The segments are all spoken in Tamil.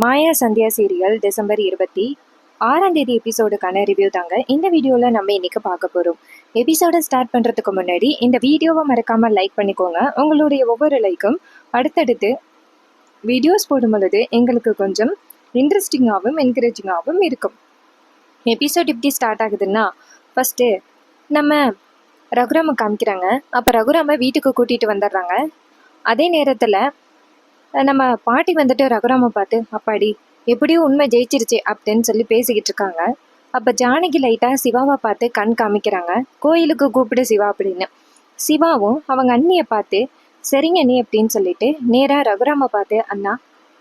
மாயா சந்தியா சீரியல் டிசம்பர் 26 எபிசோடுக்கான ரிவ்யூ தாங்க இந்த வீடியோவில் நம்ம இன்னைக்கு பார்க்க போகிறோம். எபிசோடை ஸ்டார்ட் பண்ணுறதுக்கு முன்னாடி இந்த வீடியோவை மறக்காமல் லைக் பண்ணிக்கோங்க. உங்களுடைய ஒவ்வொரு லைக்கும் அடுத்தடுத்து வீடியோஸ் போடும் பொழுது எங்களுக்கு கொஞ்சம் இன்ட்ரெஸ்டிங்காகவும் என்கரேஜிங்காகவும் இருக்கும். எபிசோட் எப்படி ஸ்டார்ட் ஆகுதுன்னா, ஃபஸ்ட்டு நம்ம ரகுராமை காமிக்கிறாங்க. அப்போ ரகுராமை வீட்டுக்கு கூட்டிகிட்டு வந்துடுறாங்க. அதே நேரத்தில் நம்ம பாட்டி வந்துட்டு ரகுராமை பார்த்து, அப்பாடி எப்படியும் உண்மை ஜெயிச்சிருச்சு அப்படின்னு சொல்லி பேசிக்கிட்டு இருக்காங்க. அப்போ ஜானகி லைட்டாக சிவாவை பார்த்து கண் காமிக்கிறாங்க. கோயிலுக்கு கூப்பிடு சிவா அப்படின்னு. சிவாவும் அவங்க அண்ணியை பார்த்து சரிங்க அண்ணி அப்படின்னு சொல்லிட்டு நேராக ரகுராமை பார்த்து, அண்ணா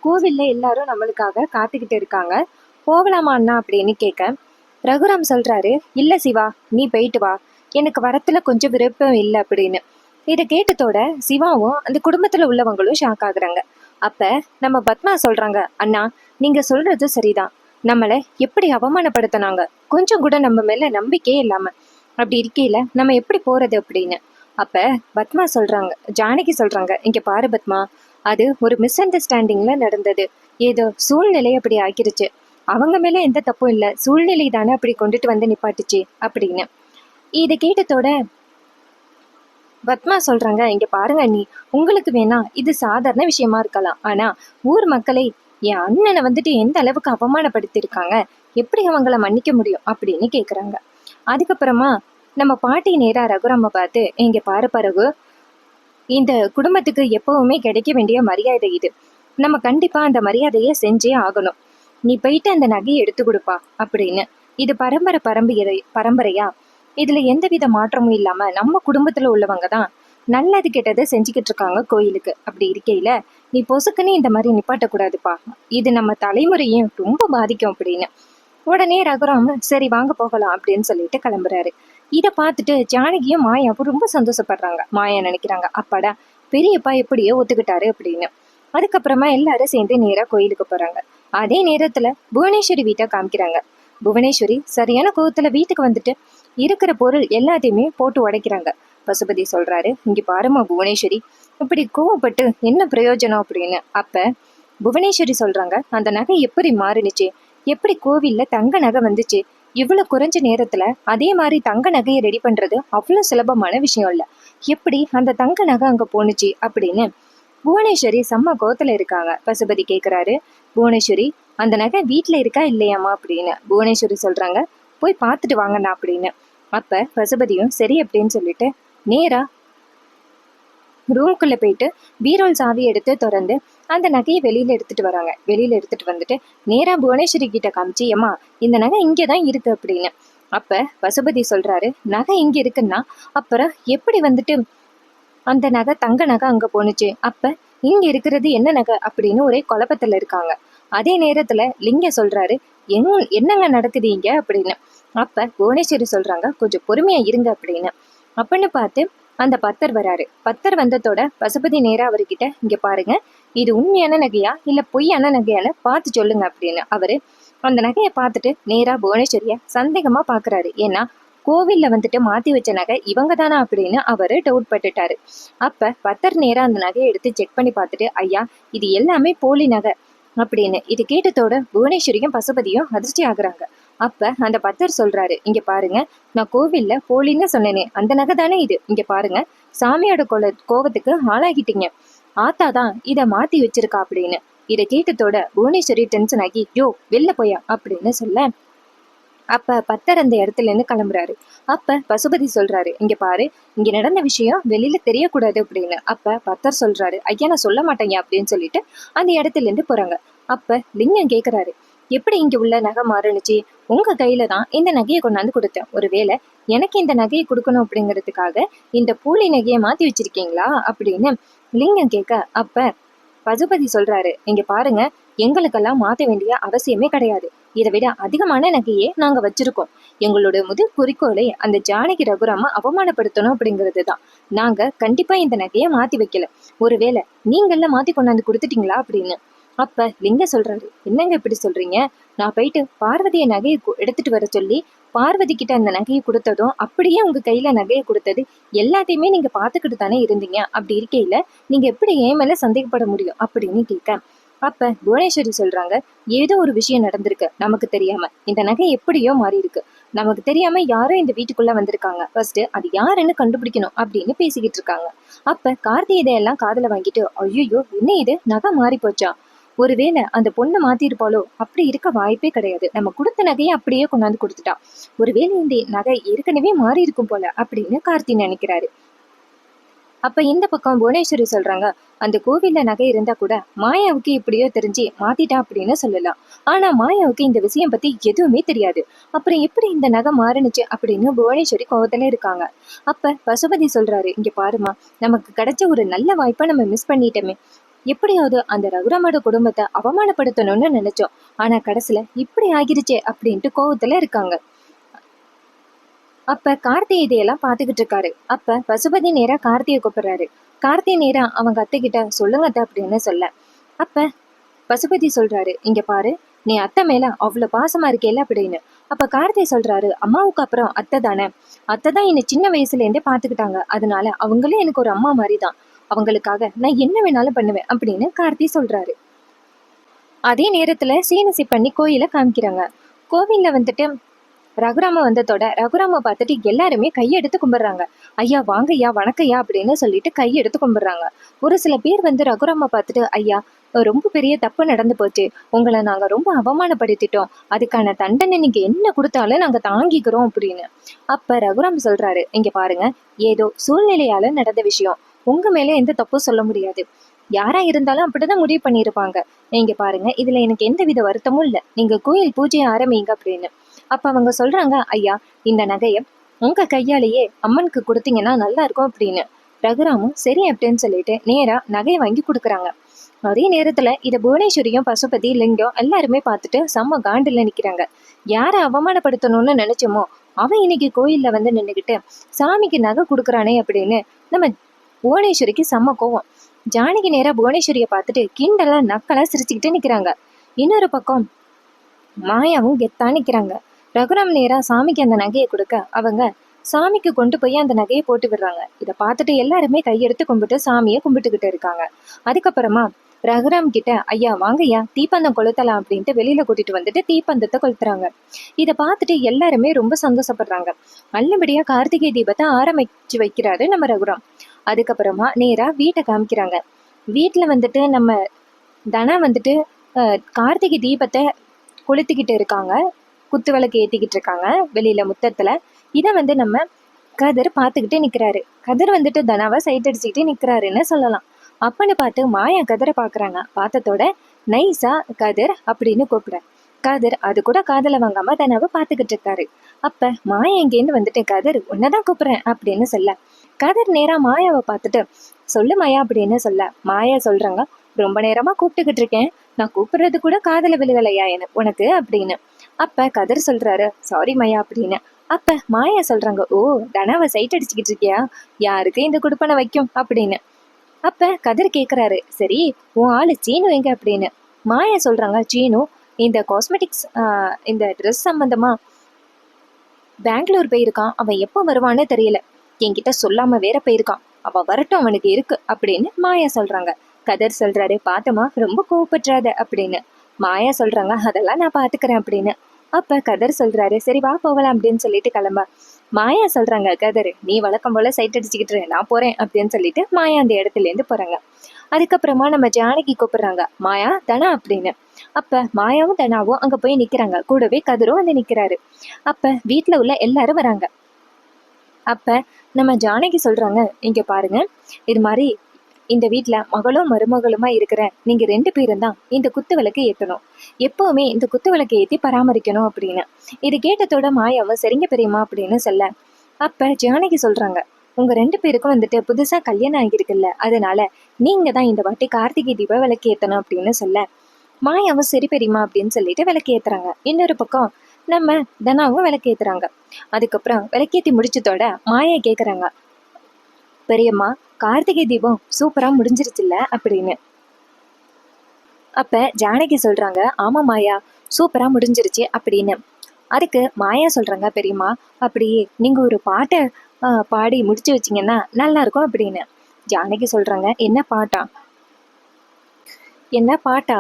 கோவிலில் எல்லாரும் நம்மளுக்காக காத்துக்கிட்டு இருக்காங்க, போகலாமா அண்ணா அப்படின்னு கேட்க ரகுராம் சொல்கிறாரு, இல்லை சிவா நீ போயிட்டு வா, எனக்கு வரத்துல கொஞ்சம் விருப்பம் இல்லை அப்படின்னு. இதை கேட்டதோட சிவாவும் அந்த குடும்பத்தில் உள்ளவங்களும் ஷாக் ஆகுறாங்க. அப்போ நம்ம பத்மா சொல்கிறாங்க, அண்ணா நீங்கள் சொல்கிறது சரிதான், நம்மளை எப்படி அவமானப்படுத்தினாங்க, கொஞ்சம் கூட நம்ம மேலே நம்பிக்கையே இல்லாமல், அப்படி இருக்கையில் நம்ம எப்படி போகிறது அப்படின்னு. அப்போ பத்மா சொல்கிறாங்க, ஜானகி சொல்கிறாங்க, இங்கே பாரு பத்மா, அது ஒரு மிஸ் அண்டர்ஸ்டாண்டிங்கில் நடந்தது, ஏதோ சூழ்நிலை அப்படி ஆக்கிருச்சு, அவங்க மேலே எந்த தப்பும் இல்லை, சூழ்நிலை தானே அப்படி கொண்டுட்டு வந்து நிப்பாட்டுச்சு அப்படின்னு. இதை கேட்டதோட பத்மா சொல்றாங்க, இங்க பாருங்க அண்ணி, உங்களுக்கு வேணா இது சாதாரண விஷயமா இருக்கலாம், ஆனா ஊர் மக்களை என் அண்ணனை வந்துட்டு எந்த அளவுக்கு அவமானப்படுத்தியிருக்காங்க, எப்படி அவங்கள மன்னிக்க முடியும் அப்படின்னு கேக்குறாங்க. அதுக்கப்புறமா நம்ம பாட்டி நேரா ரகுராம பார்த்து, இங்க பாரு பரகு, இந்த குடும்பத்துக்கு எப்பவுமே கிடைக்க வேண்டிய மரியாதை இது, நம்ம கண்டிப்பா அந்த மரியாதையை செஞ்சே ஆகணும், நீ போயிட்டு அந்த நகையை எடுத்து கொடுப்பா அப்படின்னு. இது பரம்பரையா இதுல எந்தவித மாற்றமும் இல்லாம நம்ம குடும்பத்துல உள்ளவங்க தான் நல்லது கெட்டதை செஞ்சுக்கிட்டு இருக்காங்க கோயிலுக்கு, அப்படி இருக்கையில நீ பொசுக்குன்னு இந்த மாதிரி நிப்பாட்டக்கூடாதுப்பா, இது நம்ம தலைமுறையும் ரொம்ப பாதிக்கும் அப்படின்னு. உடனே ரகுராம் சரி வாங்க போகலாம் அப்படின்னு சொல்லிட்டு கிளம்புறாரு. இதை பார்த்துட்டு ஜானகியும் மாயாவும் ரொம்ப சந்தோஷப்படுறாங்க. மாயா நினைக்கிறாங்க, அப்பாடா பெரியப்பா எப்படியோ ஒத்துக்கிட்டாரு அப்படின்னு. அதுக்கப்புறமா எல்லாரும் சேர்ந்து நேரா கோயிலுக்கு போறாங்க. அதே நேரத்துல புவனேஸ்வரி வீட்டை காமிக்கிறாங்க. புவனேஸ்வரி சரியான கோவத்துல வீட்டுக்கு வந்துட்டு இருக்கிற பொருள் எல்லாத்தையுமே போட்டு உடைக்கிறாங்க. பசுபதி சொல்றாரு, இங்க பாருமா புவனேஸ்வரி, இப்படி கோவப்பட்டு என்ன பிரயோஜனம் அப்படின்னு. அப்ப புவனேஸ்வரி சொல்றாங்க, அந்த நகை எப்படி மாறுனுச்சு, எப்படி கோவில்ல தங்க நகை வந்துச்சு, இவ்வளவு குறைஞ்ச நேரத்துல அதே மாதிரி தங்க நகையை ரெடி பண்றது அவ்வளவு சுலபமான விஷயம் இல்ல, எப்படி அந்த தங்க நகை அங்க போனுச்சு அப்படின்னு புவனேஸ்வரி செம்ம கோத்துல இருக்காங்க. பசுபதி கேக்குறாரு, புவனேஸ்வரி அந்த நகை வீட்டுல இருக்கா இல்லையாமா அப்படின்னு. புவனேஸ்வரி சொல்றாங்க, போய் பார்த்துட்டு வாங்கண்ணா அப்படின்னு. அப்ப பசுபதியும் சரி அப்படின்னு சொல்லிட்டு நேரா ரூம்குள்ள போயிட்டு பீரோல் சாவி எடுத்து திறந்து அந்த நகையை வெளியில எடுத்துட்டு வராங்க. வெளியில எடுத்துட்டு வந்துட்டு நேரா புவனேஸ்வரி கிட்ட காமிச்சு, ஏமா இந்த நகை இங்கதான் இருக்கு அப்படின்னு. அப்ப பசுபதி சொல்றாரு, நகை இங்க இருக்குன்னா அப்புறம் எப்படி வந்துட்டு அந்த நகை தங்க நகை அங்க போனுச்சு, அப்ப இங்க இருக்கிறது என்ன நகை அப்படின்னு ஒரே குழப்பத்துல இருக்காங்க. அதே நேரத்துல லிங்க சொல்றாரு, என்னங்க நடக்குது இங்க அப்படின்னு. அப்ப புவனேஸ்வரி சொல்றாங்க, கொஞ்சம் பொறுமையா இருங்க அப்படின்னு. அப்படின்னு பார்த்து அந்த பத்தர் வராரு. பத்தர் வந்ததோட பசுபதி நேரா அவர்கிட்ட, இங்க பாருங்க, இது உண்மையான நகையா இல்ல பொய்யான நகையான்னு பார்த்து சொல்லுங்க அப்படின்னு. அவரு அந்த நகையை பார்த்துட்டு நேரா புவனேஸ்வரிய சந்தேகமா பாக்குறாரு. ஏன்னா கோவில்ல வந்துட்டு மாத்தி வச்ச நகை இவங்க தானா அப்படின்னு அவரு டவுட் பட்டுட்டாரு. அப்ப பத்தர் நேரா அந்த நகையை எடுத்து செக் பண்ணி பார்த்துட்டு, ஐயா இது எல்லாமே போலி நகை அப்படின்னு. இது கேட்டதோட புவனேஸ்வரியும் பசுபதியும் அதிர்ச்சி ஆகுறாங்க. அப்ப அந்த பத்தர் சொல்றாரு, இங்க பாருங்க, நான் கோவில்ல போலின்னு சொன்னேனே அந்த நகை தானே இது, இங்க பாருங்க, சாமியோட கோவத்துக்கு ஆளாகிட்டீங்க, ஆத்தா தான் இதை மாத்தி வச்சிருக்கா அப்படின்னு. இதை கேட்டதோட புவனேஸ்வரி டென்ஷன் ஆகி, யோ வெளில போயா அப்படின்னு சொல்ல, அப்ப பத்தர் அந்த இடத்துல இருந்து கிளம்புறாரு. அப்ப பசுபதி சொல்றாரு, இங்க பாரு, இங்க நடந்த விஷயம் வெளியில தெரியக்கூடாது அப்படின்னு. அப்ப பத்தர் சொல்றாரு, ஐயா நான் சொல்ல மாட்டேங்க அப்படின்னு சொல்லிட்டு அந்த இடத்துல இருந்து போறாங்க. அப்ப லிங்கம் கேக்குறாரு, எப்படி இங்க உள்ள நகை மாறுனுச்சு, உங்க கையில தான் இந்த நகையை கொண்டாந்து கொடுத்தேன், ஒருவேளை எனக்கு இந்த நகையை கொடுக்கணும் அப்படிங்கிறதுக்காக இந்த பூலி நகையை மாத்தி வச்சிருக்கீங்களா அப்படின்னு லிங்கம் கேட்க, அப்ப பசுபதி சொல்றாரு, இங்க பாருங்க, எங்களுக்கெல்லாம் மாத்த வேண்டிய அவசியமே கிடையாது, இதை விட அதிகமான நகையே நாங்க வச்சிருக்கோம், எங்களோட முதல் குறிக்கோளை அந்த ஜானகி ரகுராம அவமானப்படுத்தணும் அப்படிங்கிறது தான், நாங்க கண்டிப்பா இந்த நகையை மாத்தி வைக்கல, ஒருவேளை நீங்கள்ல மாத்தி கொண்டாந்து கொடுத்துட்டீங்களா அப்படின்னு. அப்ப லிங்க சொல்றாரு, என்னங்க இப்படி சொல்றீங்க, நான் போயிட்டு பார்வதியை நகையை எடுத்துட்டு வர சொல்லி பார்வதி கிட்ட அந்த நகையை கொடுத்ததும் அப்படியே உங்க கையில நகையை கொடுத்தது எல்லாத்தையுமே நீங்க பாத்துக்கிட்டு தானே இருந்தீங்க, அப்படி இருக்கையில நீங்க எப்படி என் மேல சந்தேகப்பட முடியும் அப்படின்னு கேட்க, அப்ப புவனேஸ்வரி சொல்றாங்க, ஏதோ ஒரு விஷயம் நடந்திருக்கு நமக்கு தெரியாம. இந்த நகை எப்படியோ மாறி இருக்கு. நமக்கு தெரியாம யாரோ இந்த வீட்டுக்குள்ள வந்திருக்காங்க. ஃபர்ஸ்ட் அது யாருன்னு கண்டுபிடிக்கணும் அப்படின்னு பேசிக்கிட்டு இருக்காங்க. அப்ப கார்த்தி இதையெல்லாம் காதுல வாங்கிட்டு, ஐயோ என்ன இது நகை மாறி போச்சா? ஒருவேளை அந்த பொண்ணு மாத்திருப்பாளோ? அப்படி இருக்க வாய்ப்பே கிடையாது. நம்ம கொடுத்த நகையை அப்படியே கொண்டாந்து கொடுத்துட்டா. ஒருவேளை இந்த நகை ஏற்கனவே மாறி இருக்கும் போல அப்படின்னு கார்த்தி நினைக்கிறாரு. அப்ப இந்த பக்கம் புவனேஸ்வரி சொல்றாங்க, அந்த கோவில்ல நகை இருந்தா கூட மாயாவுக்கு இப்படியோ தெரிஞ்சு மாத்திட்டா அப்படின்னு சொல்லலாம். ஆனா மாயாவுக்கு இந்த விஷயம் பத்தி எதுவுமே தெரியாது. அப்புறம் எப்படி இந்த நகை மாறுனுச்சு அப்படின்னு புவனேஸ்வரி கோவத்துல இருக்காங்க. அப்ப பசுபதி சொல்றாரு, இங்க பாருமா, நமக்கு கிடைச்ச ஒரு நல்ல வாய்ப்பை நம்ம மிஸ் பண்ணிட்டோமே. எப்படியாவது அந்த ரகுராமோட குடும்பத்தை அவமானப்படுத்தணும்னு நினைச்சோம். ஆனா கடைசியில இப்படி ஆகிருச்சே அப்படின்ட்டு கோவத்துல இருக்காங்க. அப்ப கார்த்தி இதையெல்லாம் பாத்துக்கிட்டு இருக்காரு. அப்ப பசுபதி நேரா கார்த்தியை கூப்பிடுறாரு. கார்த்தி நேரா அவங்க அத்தை கிட்ட சொல்லுங்க அத்தை அப்படின்னு சொல்ல, அப்ப பசுபதி சொல்றாரு, இங்க பாரு, நீ அத்தை மேல அவ்வளவு பாசமா இருக்கேல அப்படின்னு. அப்ப கார்த்தி சொல்றாரு, அம்மாவுக்கு அப்புறம் அத்தை தானே, அத்தை தான் என்னை சின்ன வயசுல இருந்தே பாத்துக்கிட்டாங்க. அதனால அவங்களே எனக்கு ஒரு அம்மா மாதிரிதான். அவங்களுக்காக நான் என்ன வேணாலும் பண்ணுவேன் அப்படின்னு கார்த்தி சொல்றாரு. அதே நேரத்துல சீனசி பண்ணி கோயில காமிக்கிறாங்க. கோவில்ல வந்துட்டு ரகுராம வந்ததோட ரகுராம பார்த்துட்டு எல்லாருமே கையெடுத்து கும்பிடுறாங்க. ஐயா வாங்கய்யா வணக்கய்யா அப்படின்னு சொல்லிட்டு கையெடுத்து கும்பிடுறாங்க. ஒரு சில பேர் வந்து ரகுராம பார்த்துட்டு, ஐயா ரொம்ப பெரிய தப்பு நடந்து போச்சு, உங்களை நாங்க ரொம்ப அவமானப்படுத்திட்டோம், அதுக்கான தண்டனை நீங்க என்ன கொடுத்தாலும் நாங்க தாங்கிக்கிறோம் அப்படின்னு. அப்ப ரகுராம் சொல்றாரு, இங்க பாருங்க, ஏதோ சூழ்நிலையால நடந்த விஷயம், உங்க மேல எந்த தப்பும் சொல்ல முடியாது. யாரா இருந்தாலும் அப்படிதான் முடிவு பண்ணிருப்பாங்க. நீங்க பாருங்க, இதுல எனக்கு எந்த வித வருத்தமும் இல்ல, நீங்க கோயில் பூஜையை ஆரம்பிங்க அப்படின்னு. அப்ப அவங்க சொல்றாங்க, ஐயா இந்த நகைய உங்க கையாலேயே அம்மனுக்கு கொடுத்தீங்கன்னா நல்லா இருக்கும் அப்படின்னு. ரகுராமும் சரி அப்படின்னு சொல்லிட்டு நேரா நகையை வாங்கி கொடுக்குறாங்க. அதே நேரத்துல இத புவனேஸ்வரியும் பசுபதி லிங்கம் எல்லாருமே பார்த்துட்டு செம்ம காண்டுல நிக்கிறாங்க. யாரை அவமானப்படுத்தணும்னு நினைச்சோமோ அவன் இன்னைக்கு கோயில்ல வந்து நின்றுகிட்டு சாமிக்கு நகை கொடுக்குறானே அப்படின்னு நம்ம புவனேஸ்வரிக்கு செம்ம கோவம். ஜானகி நேரா புவனேஸ்வரிய பார்த்துட்டு கிண்டலா நக்கலா சிரிச்சுக்கிட்டு நிக்கிறாங்க. இன்னொரு பக்கம் மாயாவும் கெத்தா நிக்கிறாங்க. ரகுராம் நேரா சாமிக்கு அந்த நகையை கொடுக்க அவங்க சாமிக்கு கொண்டு போய் அந்த நகையை போட்டு விடுறாங்க. இதை பார்த்துட்டு எல்லாருமே கையெடுத்து கும்பிட்டு சாமியை கும்பிட்டுக்கிட்டு இருக்காங்க. அதுக்கப்புறமா ரகுராம் கிட்ட, ஐயா வாங்கய்யா தீப்பந்தம் கொளுத்தலாம் அப்படின்ட்டு வெளியில கூட்டிட்டு வந்துட்டு தீப்பந்தத்தை கொளுத்துறாங்க. இதை பார்த்துட்டு எல்லாருமே ரொம்ப சந்தோஷப்படுறாங்க. நல்லபடியா கார்த்திகை தீபத்தை ஆரம்பிச்சு வைக்கிறாரு நம்ம ரகுராம். அதுக்கப்புறமா நேரா வீட்டை காமிக்கிறாங்க. வீட்டுல வந்துட்டு நம்ம தனா வந்துட்டு கார்த்திகை தீபத்தை கொளுத்திக்கிட்டு இருக்காங்க. குத்து விளக்கு ஏத்திக்கிட்டு இருக்காங்க வெளியில முத்தத்துல. இதை வந்து நம்ம கதிர் பார்த்துக்கிட்டு நிக்கிறாரு. கதிர் வந்துட்டு தனாவை சைட் அடிச்சுக்கிட்டு நிக்கிறாருன்னு சொல்லலாம். அப்பன்னு பார்த்து மாயா கதிரை பாக்குறாங்க. பார்த்ததோட நைஸா கதிர் அப்படின்னு கூப்பிட, கதிர் அது கூட காதல வாங்காம தனாவை பார்த்துக்கிட்டு இருக்காரு. அப்ப மாயா இங்கேருந்து வந்துட்டு, கதிர் உன்னதான் கூப்பிடுறேன் அப்படின்னு சொல்ல, கதிர் நேரா மாயாவை பார்த்துட்டு, சொல்லு மாயா அப்படின்னு சொல்ல, மாயா சொல்றாங்க, ரொம்ப நேரமா கூப்பிட்டுக்கிட்டு இருக்கேன், நான் கூப்பிடுறது கூட காதல விழுகலையா உனக்கு அப்படின்னு. அப்ப கதிர் சொல்றாரு, சாரி மாயா அப்படின்னு. அப்ப மாயா சொல்றாங்க, ஓ தனாவை சைட் அடிச்சுக்கிட்டு இருக்கியா, யாருக்கு இந்த குடுப்பனை வைக்கும் அப்படின்னு. அப்ப கதிர் கேக்குறாரு, சரி உன் ஆளு சீனு எங்க அப்படின்னு. மாயா சொல்றாங்க, சீனு இந்த காஸ்மெட்டிக்ஸ் இந்த ட்ரெஸ் சம்பந்தமா பெங்களூர் போயிருக்கான், அவன் எப்போ வருவான்னு தெரியல, என்கிட்ட சொல்லாம வேற போயிருக்கான், அவ வரட்டும் அவனுக்கு இருக்கு அப்படின்னு மாயா சொல்றாங்க. கதிர் சொல்றாரு, பாத்தமா ரொம்ப கோவப்படுறாத அப்படின்னு. மாயா சொல்றாங்க, அதெல்லாம் நான் பாத்துக்கிறேன் அப்படின்னு. அப்ப கதிர் சொல்றாரு, சரி வா போகலாம் அப்படின்னு சொல்லிட்டு கிளம்ப. மாயா சொல்றாங்க, கதிர் நீ வழக்கம் போல சைட் அடிச்சுக்கிட்டு நான் போறேன் அப்படின்னு சொல்லிட்டு மாயா அந்த இடத்துல இருந்து போறாங்க. அதுக்கப்புறமா நம்ம ஜானகி கூப்பிடுறாங்க, மாயா தனா அப்படின்னு. அப்ப மாயாவும் தனாவும் அங்க போய் நிக்கிறாங்க. கூடவே கதிரும் வந்து நிக்கிறாரு. அப்ப வீட்டுல உள்ள எல்லாரும் வராங்க. அப்ப நம்ம ஜானகி சொல்றாங்க, இங்க பாருங்க, இது மாதிரி இந்த வீட்டுல மகளும் மருமகளுமா இருக்கிற நீங்க 2 பேரும் தான் இந்த குத்து விளக்கு ஏத்தணும், எப்பவுமே இந்த குத்து விளக்கு ஏத்தி பராமரிக்கணும் அப்படின்னு. இது கேட்டதோட மாயாவும் சரிங்க பெரியம்மா அப்படின்னு சொல்ல, அப்ப ஜானகி சொல்றாங்க, உங்க 2 பேருக்கும் வந்துட்டு புதுசா கல்யாணம் ஆகிருக்குல்ல, அதனால நீங்க தான் இந்த வாட்டி கார்த்திகை தீப விளக்கு ஏத்தணும் அப்படின்னு சொல்ல, மாயாவும் சரி பெரியம்மா அப்படின்னு சொல்லிட்டு விளக்கு ஏத்துறாங்க. இன்னொரு பக்கம் நம்ம தனாவும் விளக்கு ஏத்துறாங்க. அதுக்கப்புறம் விளக்கேத்தி முடிச்சதோட மாயா கேக்குறாங்க, பெரியம்மா கார்த்திகை தீபம் சூப்பரா முடிஞ்சிருச்சுல்ல அப்படின்னு. அப்ப ஜானகி சொல்றாங்க, ஆமா மாயா சூப்பரா முடிஞ்சிருச்சு அப்படின்னு. அதுக்கு மாயா சொல்றாங்க, பெரியம்மா அப்படியே நீங்க ஒரு பாட்டை பாடி முடிச்சு வச்சிங்கன்னா நல்லா இருக்கும் அப்படின்னு. ஜானகி சொல்றாங்க, என்ன பாட்டா? என்ன பாட்டா?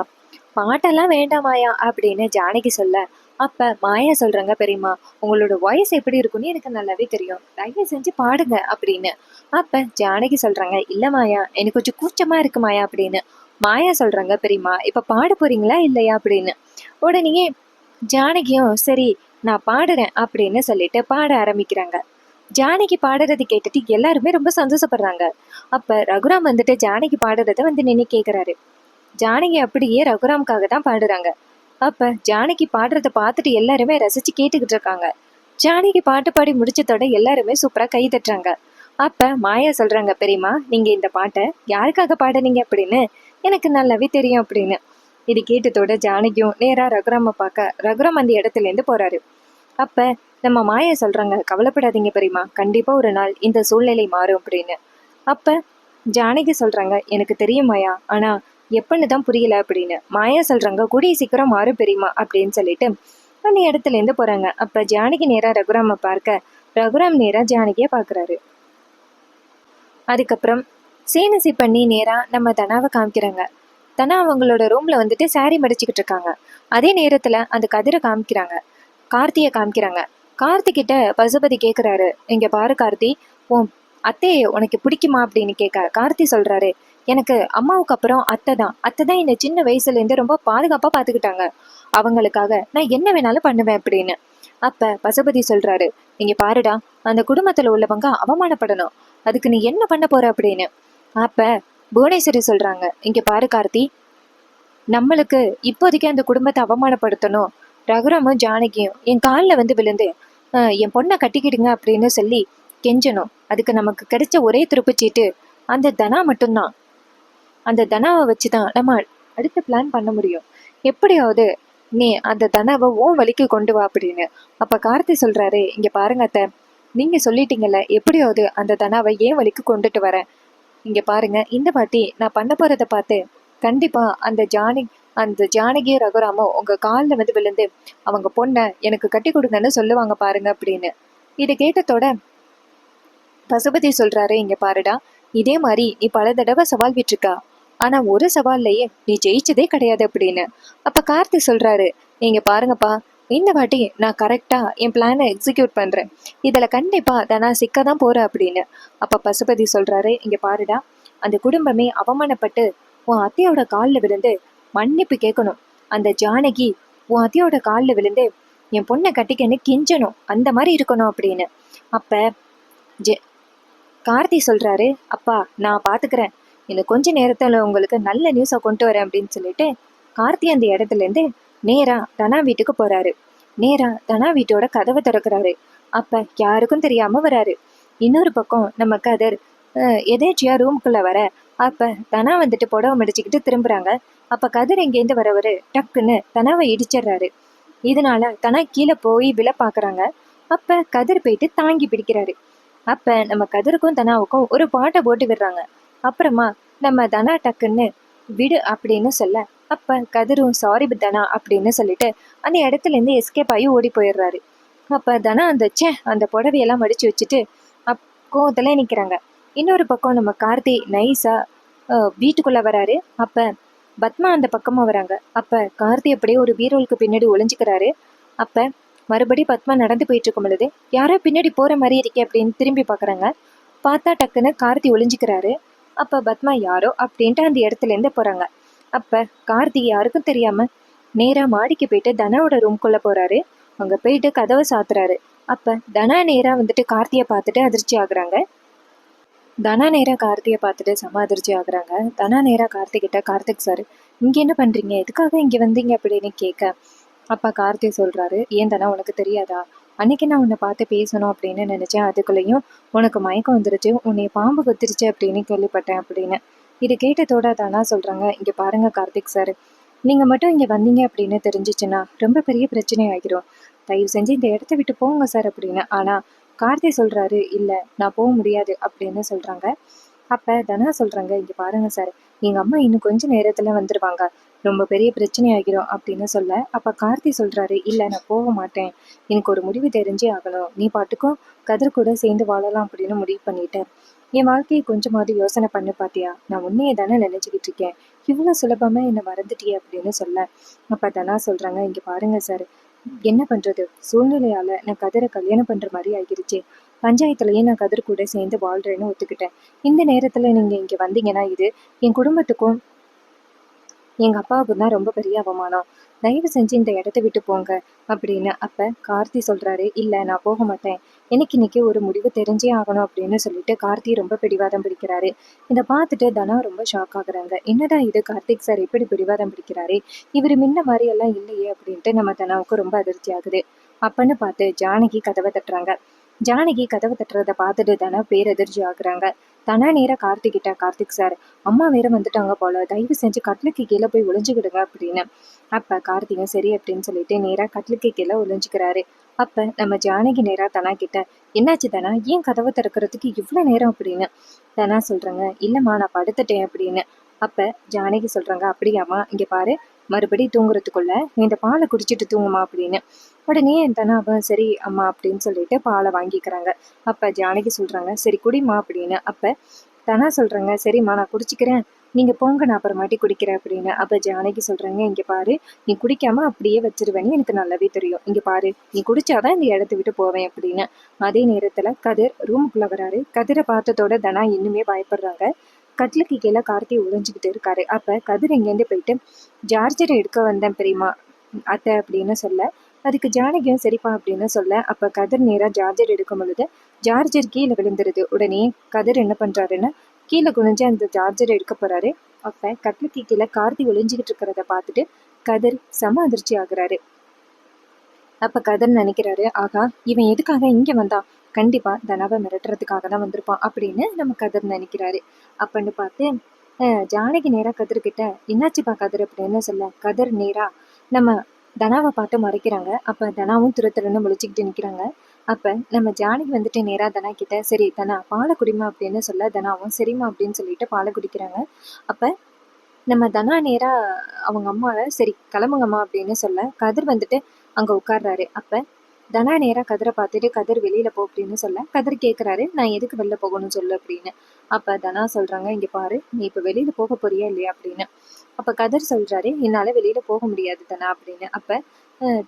பாட்டெல்லாம் வேண்டாம் மாயா அப்படின்னு ஜானகி சொல்ல, அப்ப மாயா சொல்றாங்க, பெரியம்மா உங்களோட வாய்ஸ் எப்படி இருக்குன்னு எனக்கு நல்லாவே தெரியும், தயவு செஞ்சு பாடுங்க அப்படின்னு. அப்ப ஜானகி சொல்றாங்க, இல்ல மாயா எனக்கு கொஞ்சம் கூச்சமா இருக்கு மாயா அப்படின்னு. மாயா சொல்றாங்க, பெரியம்மா இப்ப பாட போறீங்களா இல்லையா அப்படின்னு. உடனே ஜானகியும் சரி நான் பாடுறேன் அப்படின்னு சொல்லிட்டு பாட ஆரம்பிக்கிறாங்க. ஜானகி பாடுறது கேட்டுட்டு எல்லாருமே ரொம்ப சந்தோஷப்படுறாங்க. அப்ப ரகுராம் வந்துட்டு ஜானகி பாடுறத வந்து நின்று கேக்குறாரு. ஜானகி அப்படியே ரகுராம்காக தான் பாடுறாங்க. அப்ப ஜானகி பாடுறத பார்த்துட்டு எல்லாருமே ரசிச்சு கேட்டுக்கிட்டு இருக்காங்க. ஜானகி பாட்டு பாடி முடிச்சதோட எல்லாருமே சூப்பரா கை தட்டுறாங்க. அப்ப மாயா சொல்றாங்க, பெரியம்மா நீங்க இந்த பாட்டை யாருக்காக பாடுனீங்க அப்படின்னு எனக்கு நல்லாவே தெரியும் அப்படின்னு. இது கேட்டதோட ஜானகியும் நேரா ரகுராம பார்க்க ரகுராம் அந்த இடத்துல இருந்து போறாரு. அப்ப நம்ம மாயா சொல்றாங்க, கவலைப்படாதீங்க பெரியம்மா, கண்டிப்பா ஒரு நாள் இந்த சூழ்நிலை மாறும் அப்படின்னு. அப்ப ஜானகி சொல்றாங்க, எனக்கு தெரியும் மாயா, ஆனா எப்பன்னு தான் புரியல அப்படின்னு. மாயா சொல்றாங்க, கூடிய சீக்கிரம் மாறும் பெரியம்மா அப்படின்னு சொல்லிட்டு அந்த இடத்துல இருந்து போறாங்க. அப்ப ஜானகி நேரா ரகுராம பார்க்க ரகுராம் நேரா ஜானகிய பாக்குறாரு. அதுக்கப்புறம் சீனசி பண்ணி நேரா நம்ம தனாவை காமிக்கிறாங்க. தனா அவங்களோட ரூம்ல வந்துட்டு சாரி மடிச்சுக்கிட்டு இருக்காங்க. அதே நேரத்துல அந்த கதிரை காமிக்கிறாங்க, கார்த்தியை காமிக்கிறாங்க. கார்த்திகிட்ட பசுபதி கேக்குறாரு, இங்க பாரு கார்த்தி, உன் அத்தையை உனக்கு பிடிக்குமா அப்படின்னு கேட்க கார்த்தி சொல்றாரு, எனக்கு அம்மாவுக்கு அப்புறம் அத்தை தான் என்னை சின்ன வயசுல இருந்து ரொம்ப பாதுகாப்பா பாத்துக்கிட்டாங்க, அவங்களுக்காக நான் என்ன வேணாலும் பண்ணுவேன் அப்படின்னு. அப்ப பசுபதி சொல்றாரு, இங்க பாருடா, அந்த குடும்பத்துல உள்ளவங்க அவமானப்படணும், அதுக்கு நீ என்ன பண்ண போற அப்படின்னு. அப்ப புவனேஸ்வரி சொல்றாங்க, இங்க பாரு கார்த்தி, நம்மளுக்கு இப்போதைக்கு அந்த குடும்பத்தை அவமானப்படுத்தணும், ரகுராமும் ஜானகியும் என் காலில் வந்து விழுந்து என் பொண்ணை கட்டிக்கிடுங்க அப்படின்னு சொல்லி கெஞ்சணும், அதுக்கு நமக்கு கிடைச்ச ஒரே திருப்புச்சீட்டு அந்த தனா மட்டும்தான், அந்த தனாவை வச்சுதான் நம்ம அடுத்த பிளான் பண்ண முடியும், எப்படியாவது நீ அந்த தனாவை ஓன் வழிக்கு கொண்டு வா அப்படின்னு. அப்ப கார்த்தி சொல்றாரு, இங்க பாருங்க அத்தை, நீங்க சொல்லிட்டீங்கல்ல, எப்படியாவது அந்த தனாவை ஏன் வழிக்கு கொண்டுட்டு வரேன், இங்க பாருங்க இந்த வாட்டி நான் பண்ண போறத பார்த்து கண்டிப்பா அந்த ஜானகி ரகுராமோ உங்க காலில் வந்து விழுந்து அவங்க பொண்ணை எனக்கு கட்டி கொடுங்கன்னு சொல்லுவாங்க பாருங்க அப்படின்னு. இதை கேட்டதோட பசுபதி சொல்றாரு, இங்க பாருடா, இதே மாதிரி நீ பல தடவை சவால் விட்டுருக்கா, ஆனா ஒரு சவால்லையே நீ ஜெயிச்சதே கிடையாது அப்படின்னு. அப்ப கார்த்தி சொல்றாரு, இங்க பாருங்கப்பா, இந்த வாட்டி நான் கரெக்டா என் பிளானை எக்ஸிக்யூட் பண்றேன், இதுல கண்டிப்பா நான் சிக்கதான் போறேன் அப்படின்னு. அப்ப பசுபதி சொல்றாரு, இங்க பாருடா, அந்த குடும்பமே அவமானப்பட்டு உன் அத்தையோட காலில் விழுந்து மன்னிப்பு கேட்கணும், அந்த ஜானகி உன் அத்தையோட காலில் விழுந்து என் பொண்ணை கட்டிக்கன்னு கெஞ்சணும், அந்த மாதிரி இருக்கணும் அப்படின்னு. அப்ப கார்த்தி சொல்றாரு, அப்பா நான் பாத்துக்கிறேன், இன்னும் கொஞ்ச நேரத்துல உங்களுக்கு நல்ல நியூஸை கொண்டு வரேன் அப்படின்னு சொல்லிட்டு கார்த்தி அந்த இடத்துல இருந்து நேரா தனா வீட்டுக்கு போறாரு. நேரா தனா வீட்டோட கதவை திறக்கிறாரு. அப்ப யாருக்கும் தெரியாம வராரு. இன்னொரு பக்கம் நம்ம கதர் எதேச்சியா ரூமுக்குள்ள வர, அப்ப தனா வந்துட்டு புடவை மடிச்சுக்கிட்டு திரும்புறாங்க. அப்ப கதிர் எங்கேருந்து வரவரு டக்குன்னு தனாவை இடிச்சிடுறாரு. இதனால தனா கீழே போய் விழ பாக்குறாங்க. அப்ப கதிர் போயிட்டு தாங்கி பிடிக்கிறாரு. அப்ப நம்ம கதிருக்கும் தனாவுக்கும் ஒரு பாட்டை போட்டு விடுறாங்க. அப்புறமா நம்ம தனா டக்குன்னு விடு அப்படின்னு சொல்ல, அப்ப கதிரும் சாரி தனா அப்படின்னு சொல்லிட்டு அந்த இடத்துல இருந்து எஸ்கேப் ஆகி ஓடி போயிடுறாரு. அப்ப தனா அந்த புடவையெல்லாம் மடிச்சு வச்சுட்டு கோவத்துல நிக்கிறாங்க. இன்னொரு பக்கம் நம்ம கார்த்தி நைஸா வீட்டுக்குள்ள வராரு. அப்ப பத்மா அந்த பக்கமா வராங்க. அப்ப கார்த்தி அப்படியே ஒரு பீரோலுக்கு பின்னாடி ஒளிஞ்சுக்கிறாரு. அப்ப மறுபடி பத்மா நடந்து போயிட்டு இருக்கும் பொழுது யாரோ பின்னாடி போற மாதிரி இருக்கே அப்படின்னு திரும்பி பாக்குறாங்க. பார்த்தா டக்குன்னு கார்த்தி ஒளிஞ்சுக்கிறாரு. அப்ப பத்மா யாரோ அப்படின்ட்டு அந்த இடத்துல இருந்து போறாங்க. அப்ப கார்த்தி யாருக்கும் தெரியாம நேரா மாடிக்கு போயிட்டு தனாவோட ரூம்குள்ள போறாரு. அங்க போயிட்டு கதவை சாத்துறாரு. அப்ப தனா நேரா வந்துட்டு கார்த்தியை பார்த்துட்டு அதிர்ச்சி ஆகுறாங்க. தனா நேரா கார்த்தியை பார்த்துட்டு செம அதிர்ச்சி ஆகுறாங்க. தனா நேரா கார்த்திகிட்ட, கார்த்திக் சார் இங்க என்ன பண்றீங்க, எதுக்காக இங்க வந்தீங்க அப்படின்னு கேட்க, அப்பா கார்த்தி சொல்றாரு, ஏன் தானே உனக்கு தெரியாதா, அன்னைக்கு நான் உன்னை பார்த்து பேசணும் அப்படின்னு நினைச்சேன், அதுக்குள்ளேயும் உனக்கு மயக்கம் வந்துருச்சு, உன்னை பாம்பு கொத்திருச்சு அப்படின்னு கேள்விப்பட்டேன் அப்படின்னு. இது கேட்டதோட தானா சொல்றாங்க, இங்க பாருங்க கார்த்திக் சார், நீங்க மட்டும் இங்க வந்தீங்க அப்படின்னு தெரிஞ்சிச்சுன்னா ரொம்ப பெரிய பிரச்சனை ஆகிரும், தயவு செஞ்சு இந்த இடத்த விட்டு போங்க சார் அப்படின்னு. ஆனா கார்த்தி சொல்றாரு, இல்ல நான் போக முடியாது அப்படின்னு சொல்றாங்க. அப்ப தனா சொல்றாங்க, இங்க பாருங்க சார், எங்க அம்மா இன்னும் கொஞ்ச நேரத்துல வந்துருவாங்க, ரொம்ப பெரிய பிரச்சனை ஆகிரும் அப்படின்னு சொல்ல, அப்ப கார்த்தி சொல்றாரு, இல்ல நான் போக மாட்டேன், எனக்கு ஒரு முடிவு தெரிஞ்சே ஆகணும், நீ பாட்டுக்கும் கதிர் கூட சேர்ந்து வாழலாம் அப்படின்னு முடிவு பண்ணிட்டேன், என் வாழ்க்கையை கொஞ்சமாவது யோசனை பண்ணு பாத்தியா, நான் உன்னையே தானே நினைச்சுக்கிட்டு இருக்கேன், இவ்வளோ சுலபமா என்னை மறந்துட்டியே அப்படின்னு சொல்ல. அப்ப தனா சொல்றாங்க, இங்க பாருங்க சார், என்ன பண்றது, சூழ்நிலையால நான் கதிரை கல்யாணம் பண்ற மாதிரி ஆகிருச்சு. பஞ்சாயத்துலயே நான் கதிர் கூட சேர்ந்து வாழ்றேன்னு ஒத்துக்கிட்டேன். இந்த நேரத்துல நீங்க இங்க வந்தீங்கன்னா இது என் குடும்பத்துக்கும் எங்க அப்பாவுக்கும் தான் ரொம்ப பெரிய அவமானம். தயவு செஞ்சு இந்த இடத்த விட்டு போங்க அப்படின்னு. அப்ப கார்த்தி சொல்றாரு, இல்ல நான் போக மாட்டேன், எனக்கு இன்னைக்கு ஒரு முடிவு தெரிஞ்சே ஆகணும் அப்படின்னு சொல்லிட்டு கார்த்தி ரொம்ப பிடிவாதம் பிடிக்கிறாரு. இதை பார்த்துட்டு தனா ரொம்ப ஷாக் ஆகுறாங்க. என்னதான் இது, கார்த்திக் சார் இப்படி பிடிவாதம் பிடிக்கிறாரு, இவர் முன்ன மாதிரி எல்லாம் இல்லையே அப்படின்ட்டு நம்ம தனாவுக்கு ரொம்ப அதிர்ச்சி ஆகுது. அப்பன்னு பார்த்து ஜானகி கதவை தட்டுறாங்க. ஜானகி கதவை தட்டுறதை பார்த்துட்டு தனா பேரதிர்ச்சி ஆகுறாங்க. தனா நேரா கார்த்திகிட்ட, கார்த்திக் சார், அம்மா வேற வந்துட்டாங்க போல, தயவு செஞ்சு கட்லுக்கு கீழே போய் ஒளிஞ்சுக்கிடுங்க அப்படின்னு. அப்ப கார்த்திகம் சரி அப்படின்னு சொல்லிட்டு நேரா கட்லுக்கு கீழே ஒளிஞ்சுக்கிறாரு. அப்ப நம்ம ஜானகி நேரா தனா கிட்ட, என்னாச்சு தனா, ஏன் கதவை திறக்கிறதுக்கு இவ்வளவு நேரம் அப்படின்னு. தனா சொல்றாங்க, இல்லம்மா நான் படுத்துட்டேன் அப்படின்னு. அப்ப ஜானகி சொல்றாங்க, அப்படியாம்மா, இங்க பாரு, மறுபடியும் தூங்குறதுக்குள்ள இந்த பாலை குடிச்சிட்டு தூங்குமா அப்படின்னு. உடனே தனாவும் சரி அம்மா அப்படின்னு சொல்லிட்டு பாலை வாங்கிக்கிறாங்க. அப்ப ஜானகி சொல்றாங்க, சரி குடிமா அப்படின்னு. அப்ப தனா சொல்றாங்க, சரிம்மா நான் குடிச்சிக்கிறேன், நீங்க போங்க, நான் அப்புறமாட்டி குடிக்கிறேன் அப்படின்னு. அப்ப ஜானகி சொல்றாங்க, இங்க பாரு, நீ குடிக்காம அப்படியே வச்சிருவேன்னு எனக்கு நல்லாவே தெரியும், இங்க பாரு, நீ குடிச்சாதான் இந்த இடத்த விட்டு போவேன் அப்படின்னு. அதே நேரத்துல கதிர் ரூமுக்குள்ள வராரு. கதிரை பார்த்ததோட தனா இன்னுமே பயப்படுறாங்க. கட்லுக்கு கீழே கார்த்தி ஒளிஞ்சுக்கிட்டு இருக்காரு. அப்ப கதிர் எங்கேருந்து போயிட்டு, ஜார்ஜரை எடுக்க வந்தேன் பெரியமா அத்தை அப்படின்னு சொல்ல, அதுக்கு ஜானகியும் சரிப்பா அப்படின்னு சொல்ல, அப்ப கதிர் நேரா ஜார்ஜர் எடுக்கும் பொழுது ஜார்ஜர் கீழே விழுந்துருது. உடனே கதிர் என்ன பண்றாருன்னா கீழே குனிஞ்சு அந்த ஜார்ஜரை எடுக்க போறாரு. அப்ப கட்லுக்கு கீழே கார்த்தி ஒளிஞ்சுக்கிட்டு இருக்கிறத பார்த்துட்டு கதிர் செம அதிர்ச்சி ஆகுறாரு. அப்ப கதிர் நினைக்கிறாரு, ஆகா, இவன் எதுக்காக இங்க வந்தான், கண்டிப்பா தனாவை மிரட்டுறதுக்காக தான் வந்திருப்பான் அப்படின்னு நம்ம கதிர் நினைக்கிறாரு. அப்படின்னு பார்த்து ஜானகி நேரா கதிர்கிட்ட, என்னாச்சுப்பா கதிர் அப்படின்னு சொல்ல, கதிர் நேரா நம்ம தனாவை பார்த்து மறைக்கிறாங்க. அப்ப தனாவும் திரு திருன்னு முழிச்சுக்கிட்டு நிக்கிறாங்க. அப்ப நம்ம ஜானகி வந்துட்டு நேரா தனா கிட்ட, சரி தனா பாலை குடிமா அப்படின்னு சொல்ல, தனாவும் சரிம்மா அப்படின்னு சொல்லிட்டு பாலை குடிக்கிறாங்க. அப்ப நம்ம தனா நேரா அவங்க அம்மாவை சரி கிளம்புங்கம்மா அப்படின்னு சொல்ல, கதிர் வந்துட்டு அங்க உட்கார்றாரு. அப்ப தனா நேரா கதிரை பார்த்துட்டு, கதிர் வெளியில போ அப்படின்னு சொல்ல, கதிர் கேட்கிறாரு, நான் எதுக்கு வெளில போகணும்னு சொல்லு அப்படின்னு. அப்ப தனா சொல்றாங்க, இங்க பாரு, நீ இப்ப வெளியில போக போறியா இல்லையா அப்படின்னு. அப்ப கதிர் சொல்றாரு, என்னால வெளியில போக முடியாது தனா அப்படின்னு. அப்ப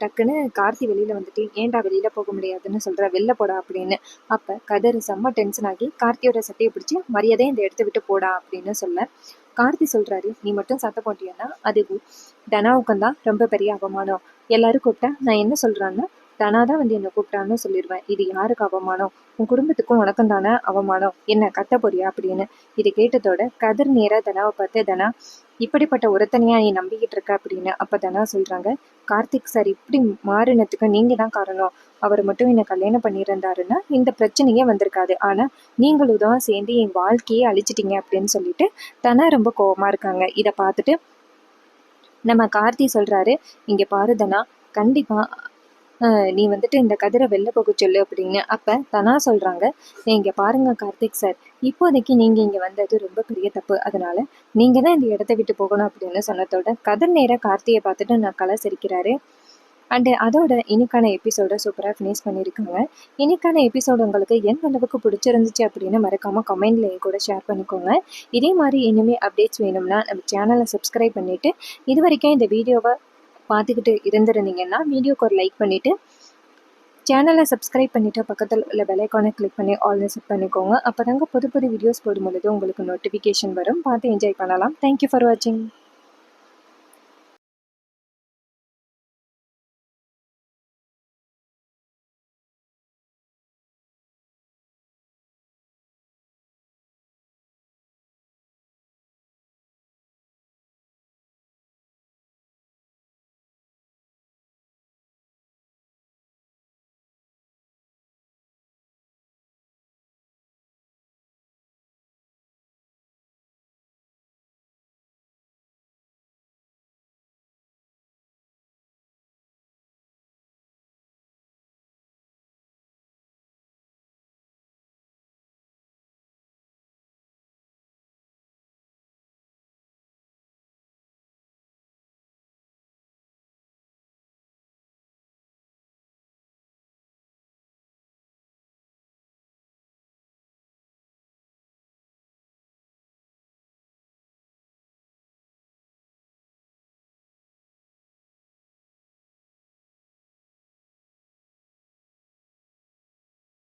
டக்குன்னு கார்த்தி வெளியில வந்துட்டு, ஏன்டா வெளியில போக முடியாதுன்னு சொல்ற, வெளில போடா அப்படின்னு. அப்ப கதிர் செம்ம டென்ஷன் ஆகி கார்த்தியோட சட்டையை பிடிச்சி, மரியாதையை இந்த இடத்த விட்டு போடா அப்படின்னு சொல்ல, கார்த்தி சொல்றாரு, நீ மட்டும் சத்தம் போட்டியன்னா அது தனாவுக்கும் தான் ரொம்ப பெரிய அவமானம். எல்லாரும் கூப்பிட்டா நான் என்ன சொல்றான்னா, தனாதான் வந்து என்ன கூப்பிட்டான்னு சொல்லிடுவேன், இது யாருக்கு அவமானம், உன் குடும்பத்துக்கும் உனக்கும் தானே அவமானம், என்ன கத்த போறியா அப்படின்னு. இதை கேட்டதோட கதிர் நேரா தனாவை பார்த்து, தனா இப்படிப்பட்ட ஒருத்தனையா நீ நம்பிக்கிட்டு இருக்க அப்படின்னு. அப்ப தனா சொல்றாங்க, கார்த்திக் சார் இப்படி மாறினதுக்கு நீங்க தான் காரணம், அவர் மட்டும் என்ன கல்யாணம் பண்ணியிருந்தாருன்னா இந்த பிரச்சனையே வந்திருக்காது, ஆனா நீங்களும் தான் சேர்ந்து என் வாழ்க்கையே அழிச்சிட்டீங்க அப்படின்னு சொல்லிட்டு தனா ரொம்ப கோவமா இருக்காங்க. இதை பார்த்துட்டு நம்ம கார்த்தி சொல்றாரு, இங்க பாரு தனா, கண்டிப்பா நீ வந்துட்டு இந்த கதிரை வெளில போக சொல்லு அப்படின்னு. அப்ப தனா சொல்றாங்க, இங்க பாருங்க கார்த்திக் சார், இப்போதைக்கு நீங்க இங்க வந்தது ரொம்ப பெரிய தப்பு, அதனால நீங்க தான் இந்த இடத்த விட்டு போகணும் அப்படின்னு சொன்னதோட கதிர் நேர கார்த்தியை பார்த்துட்டு நான் கலை சிரிக்கிறாரு. அண்டு அதோட இன்னைக்கான எபிசோட சூப்பராக ஃபினிஷ் பண்ணியிருக்காங்க. இன்னைக்கான எபிசோடு உங்களுக்கு எந்த அளவுக்கு பிடிச்சிருந்துச்சு அப்படின்னு மறக்காமல் கமெண்ட்ல என் கூட ஷேர் பண்ணிக்கோங்க. இதே மாதிரி இனிமேல் அப்டேட்ஸ் வேணும்னா நம்ம சேனலை சப்ஸ்கிரைப் பண்ணிவிட்டு இது வரைக்கும் இந்த வீடியோவை பார்த்துக்கிட்டு இருந்திருந்தீங்கன்னா வீடியோக்கு ஒரு லைக் பண்ணிவிட்டு சேனலை சப்ஸ்கிரைப் பண்ணிவிட்டு பக்கத்தில் உள்ள பெல் ஐகானை கிளிக் பண்ணி ஆல்னு செட் பண்ணிக்கோங்க. அப்போ தாங்க புது புது வீடியோஸ் போடும் பொழுது உங்களுக்கு நோட்டிஃபிகேஷன் வரும், பார்த்து என்ஜாய் பண்ணலாம். தேங்க்யூ ஃபார் வாட்சிங்.